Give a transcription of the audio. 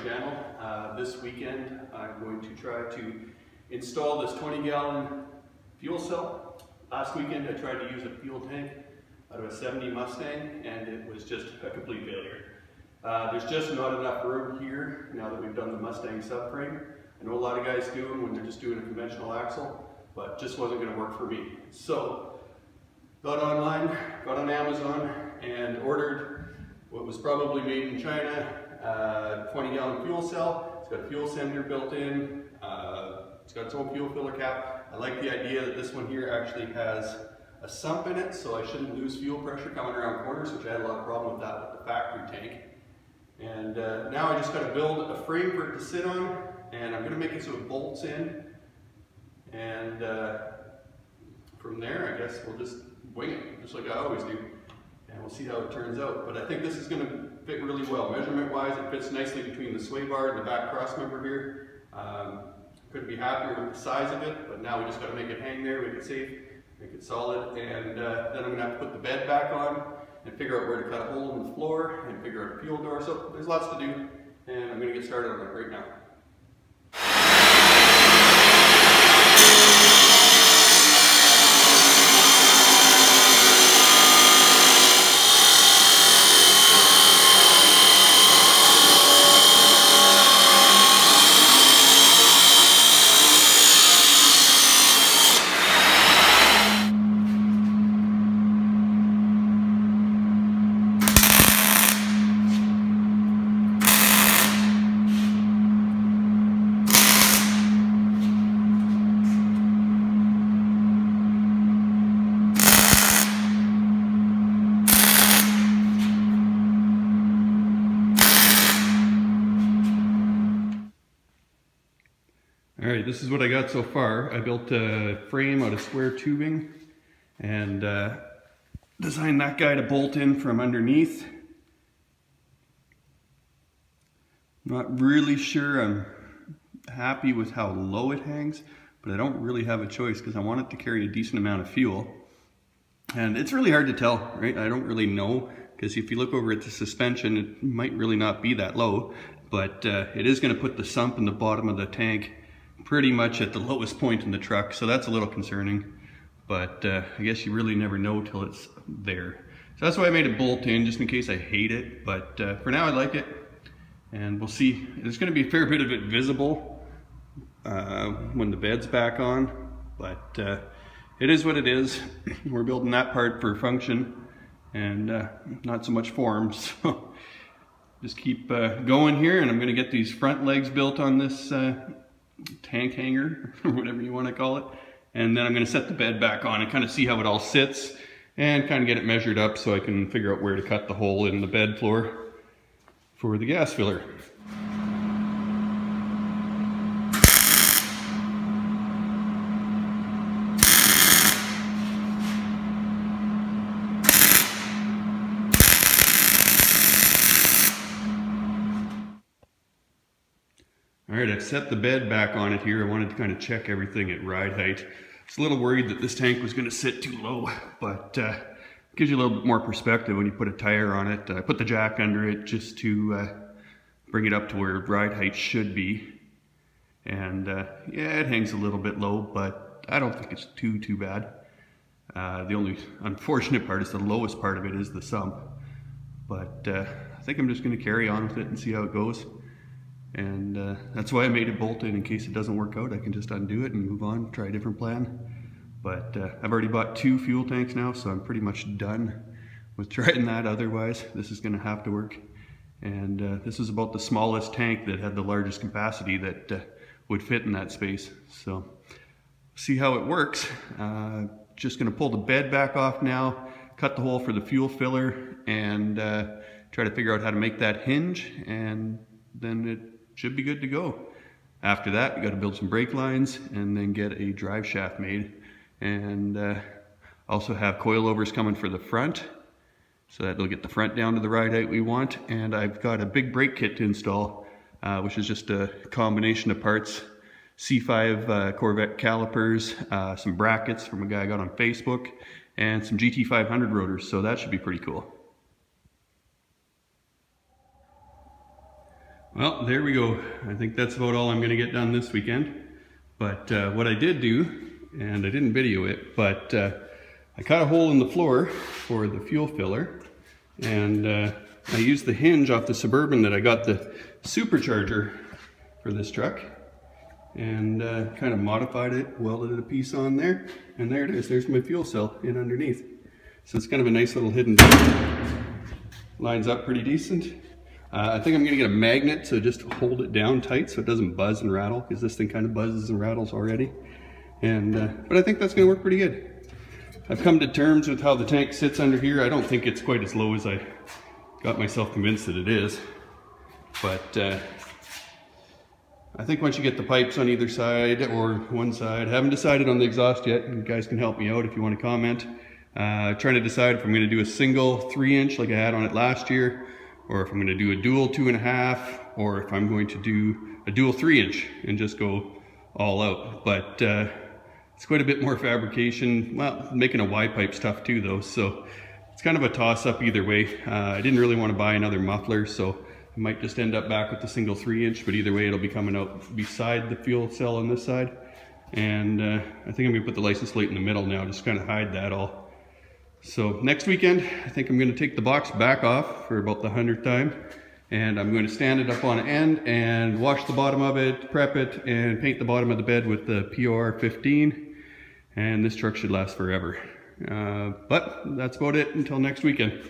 channel. This weekend I'm going to try to install this 20-gallon fuel cell. Last weekend I tried to use a fuel tank out of a 70 Mustang and it was just a complete failure. There's just not enough room here now that we've done the Mustang subframe. I know a lot of guys do them when they're just doing a conventional axle, but just wasn't going to work for me. So got online, got on Amazon and ordered what was probably made in China, 20-gallon fuel cell. It's got a fuel sender built in. It's got its own fuel filler cap. I like the idea that this one here actually has a sump in it, so I shouldn't lose fuel pressure coming around corners, which I had a lot of problem with that with the factory tank. And now I just got to build a frame for it to sit on, and I'm going to make it so it bolts in. And from there, I guess we'll just wing it, just like I always do. And we'll see how it turns out. But I think this is going to fit really well. Measurement-wise, it fits nicely between the sway bar and the back cross member here. Couldn't be happier with the size of it, but now we just got to make it hang there, make it safe, make it solid. And then I'm going to have to put the bed back on and figure out where to cut a hole in the floor and figure out a fuel door. So there's lots to do, and I'm going to get started on it right now. Alright, this is what I got so far. I built a frame out of square tubing and designed that guy to bolt in from underneath. Not really sure I'm happy with how low it hangs, but I don't really have a choice because I want it to carry a decent amount of fuel. And it's really hard to tell, right? I don't really know, because if you look over at the suspension, it might really not be that low, but it is going to put the sump in the bottom of the tank pretty much at the lowest point in the truck, so that's a little concerning. But I guess you really never know till it's there. So that's why I made it bolt in, just in case I hate it. But for now I like it, and we'll see. There's going to be a fair bit of it visible when the bed's back on, but it is what it is. We're building that part for function and not so much form, so just keep going here. And I'm going to get these front legs built on this tank hanger, or whatever you want to call it, and then I'm going to set the bed back on and kind of see how it all sits and kind of get it measured up so I can figure out where to cut the hole in the bed floor for the gas filler. Alright, I've set the bed back on it here. I wanted to kind of check everything at ride height. I was a little worried that this tank was going to sit too low, but it gives you a little bit more perspective when you put a tire on it. I put the jack under it just to bring it up to where ride height should be. And yeah, it hangs a little bit low, but I don't think it's too bad. The only unfortunate part is the lowest part of it is the sump. But I think I'm just going to carry on with it and see how it goes. And that's why I made it bolt in case it doesn't work out. I can just undo it and move on, try a different plan. But I've already bought 2 fuel tanks now, so I'm pretty much done with trying that. Otherwise, this is going to have to work. And this is about the smallest tank that had the largest capacity that would fit in that space. So see how it works. Just going to pull the bed back off now, cut the hole for the fuel filler, and try to figure out how to make that hinge, and then it should be good to go. After that, we got to build some brake lines and then get a drive shaft made, and also have coilovers coming for the front so that they'll get the front down to the ride height we want. And I've got a big brake kit to install, which is just a combination of parts: C5 Corvette calipers, some brackets from a guy I got on Facebook, and some GT500 rotors, so that should be pretty cool. Well, there we go. I think that's about all I'm going to get done this weekend. But what I did do, and I didn't video it, but I cut a hole in the floor for the fuel filler, and I used the hinge off the Suburban that I got the supercharger for this truck, and kind of modified it, welded a piece on there, and there it is. There's my fuel cell in underneath. So it's kind of a nice little hidden lines up pretty decent. I think I'm going to get a magnet to just hold it down tight so it doesn't buzz and rattle, because this thing kind of buzzes and rattles already. And but I think that's going to work pretty good. I've come to terms with how the tank sits under here. I don't think it's quite as low as I got myself convinced that it is. But I think once you get the pipes on either side or one side, I haven't decided on the exhaust yet. You guys can help me out if you want to comment. Trying to decide if I'm going to do a single 3-inch like I had on it last year, or if I'm going to do a dual 2.5, or if I'm going to do a dual 3-inch and just go all out. But it's quite a bit more fabrication. Well, making a Y-pipe's tough too though, so it's kind of a toss-up either way. I didn't really want to buy another muffler, so I might just end up back with the single 3-inch, but either way it'll be coming out beside the fuel cell on this side. And I think I'm going to put the license plate in the middle now, just kind of hide that all. So next weekend, I think I'm going to take the box back off for about the 100th time, and I'm going to stand it up on end and wash the bottom of it, prep it, and paint the bottom of the bed with the POR 15, and this truck should last forever. But that's about it until next weekend.